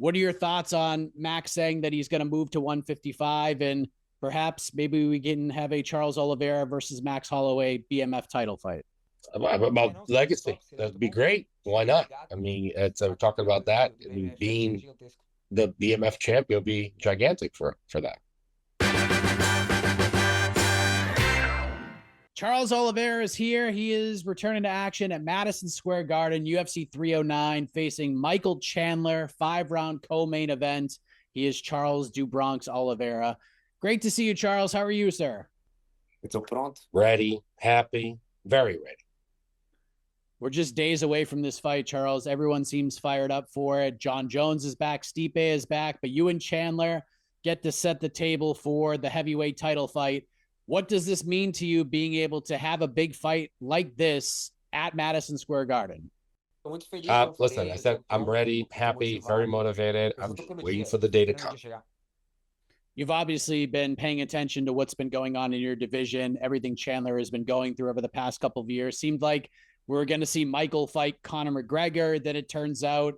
What are your thoughts on Max saying that he's going to move to 155 and perhaps maybe we can have a Charles Oliveira versus Max Holloway BMF title fight? About legacy. That'd be great. Why not? I mean, we're talking about that. I mean, being the BMF champion would be gigantic for that. Charles Oliveira is here. He is returning to action at Madison Square Garden, UFC 309, facing Michael Chandler, 5-round co-main event. He is Charles do Bronx Oliveira. Great to see you, Charles. How are you, sir? Ready, happy, very ready. We're just days away from this fight, Charles. Everyone seems fired up for it. John Jones is back. Stipe is back. But you and Chandler get to set the table for the heavyweight title fight. What does this mean to you being able to have a big fight like this at Madison Square Garden? Listen, I said I'm ready, happy, very motivated. I'm waiting for the day to come. You've obviously been paying attention to what's been going on in your division, everything Chandler has been going through over the past couple of years. Seemed like we're going to see Michael fight Conor McGregor. Then it turns out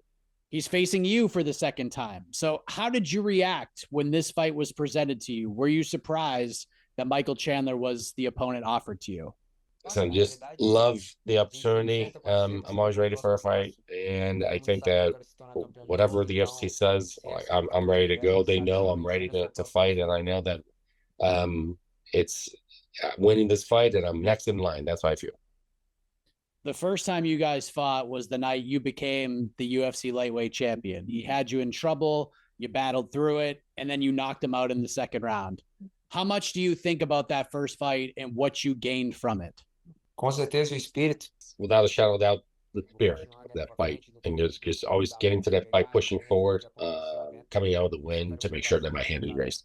he's facing you for the second time. So how did you react when this fight was presented to you? Were you surprised that Michael Chandler was the opponent offered to you? So just love the opportunity. I'm always ready for a fight, and I think that whatever the UFC says, like, I'm ready to go. They know I'm ready to fight, and I know that it's winning this fight, and I'm next in line. That's how I feel. The first time you guys fought was the night you became the UFC lightweight champion. He had you in trouble, you battled through it, and then you knocked him out in the second round. How much do you think about that first fight and what you gained from it? Without a shadow of doubt, the spirit of that fight. And just always getting to that fight, pushing forward, coming out with the win to make sure that my hand is raised.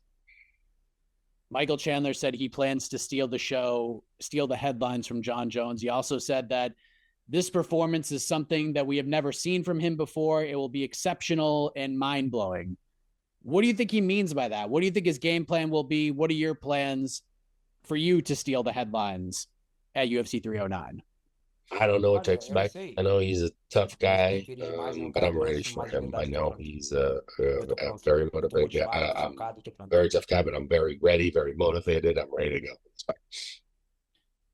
Michael Chandler said he plans to steal the show, steal the headlines from John Jones. He also said that this performance is something that we have never seen from him before. It will be exceptional and mind-blowing. What do you think he means by that? What do you think his game plan will be? What are your plans for you to steal the headlines at UFC 309? I don't know what to expect. I know he's a tough guy, but I'm ready for him. I know he's a very motivated guy. I'm a very tough guy, but I'm very ready, very motivated. I'm ready to go.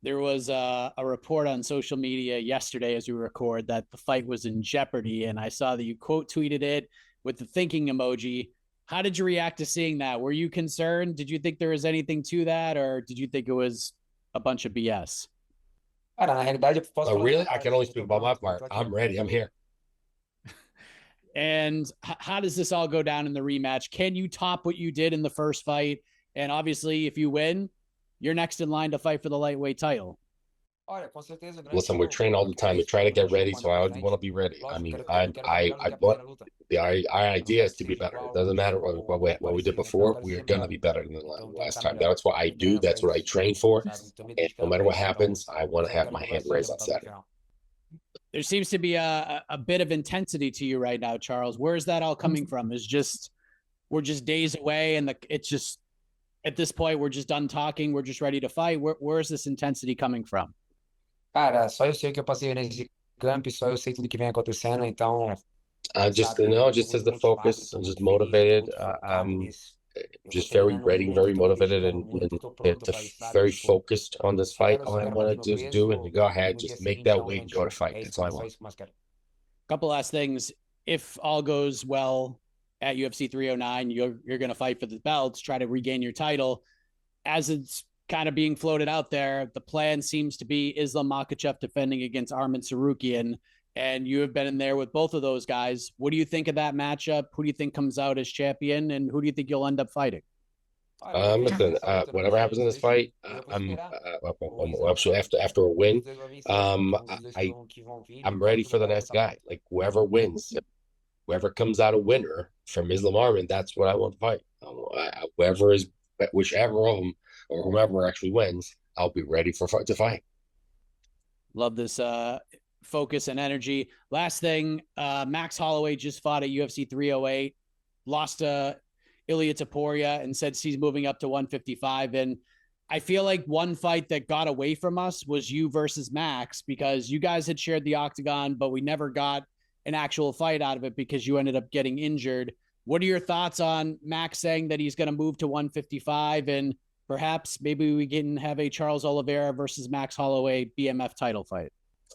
There was a report on social media yesterday as we record that the fight was in jeopardy, and I saw that you quote tweeted it with the thinking emoji. How did you react to seeing that? Were you concerned? Did you think there was anything to that, or did you think it was a bunch of BS? Really? I can only speak about my part. I'm ready. I'm here. And how does this all go down in the rematch? Can you top what you did in the first fight? And obviously, if you win, you're next in line to fight for the lightweight title. Listen, we're trained all the time. We try to get ready, so I want to be ready. I mean, I want our idea is to be better. It doesn't matter what we did before. We are gonna be better than the last time. That's what I do. That's what I train for. And no matter what happens, I want to have my hand raised on Saturday. There seems to be a bit of intensity to you right now, Charles. Where is that all coming from? We're just days away, and it's just at this point we're just done talking. We're just ready to fight. Where is this intensity coming from? Só eu sei que eu passei nesse campo, só eu sei tudo que vem acontecendo, então just as the focus. I'm just motivated. I'm just very ready, very motivated, and very focused on this fight. All I want to just do and go ahead, just make that weight and go to fight. That's all I want. Couple last things. If all goes well at UFC 309, you're going to fight for the belts, try to regain your title. As it's kind of being floated out there, the plan seems to be Islam Makhachev defending against Arman Tsarukyan, and you have been in there with both of those guys. What do you think of that matchup? Who do you think comes out as champion, and who do you think you'll end up fighting? Listen, whatever happens in this fight, I'm actually after a win, I'm ready for the next guy. Like whoever wins, whoever comes out a winner from Islam Arman, that's what I want to fight. Whichever of them or whomever actually wins, I'll be ready to fight. Love this focus and energy. Last thing, Max Holloway just fought at UFC 308, lost to Ilia Topuria, and said she's moving up to 155. And I feel like one fight that got away from us was you versus Max, because you guys had shared the octagon, but we never got an actual fight out of it because you ended up getting injured. What are your thoughts on Max saying that he's going to move to 155 and perhaps maybe we can have a Charles Oliveira versus Max Holloway BMF title fight?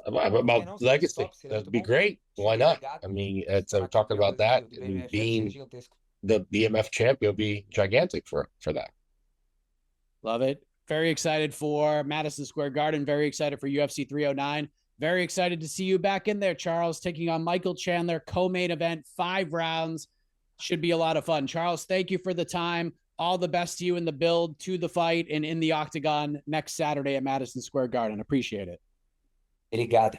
About legacy, that'd be great. Why not? I mean, we're talking about that. I mean, being the BMF champion would be gigantic for that. Love it. Very excited for Madison Square Garden. Very excited for UFC 309. Very excited to see you back in there, Charles, taking on Michael Chandler, co-main event, 5 rounds. Should be a lot of fun. Charles, thank you for the time. All the best to you in the build to the fight and in the octagon next Saturday at Madison Square Garden. Appreciate it. Obrigado.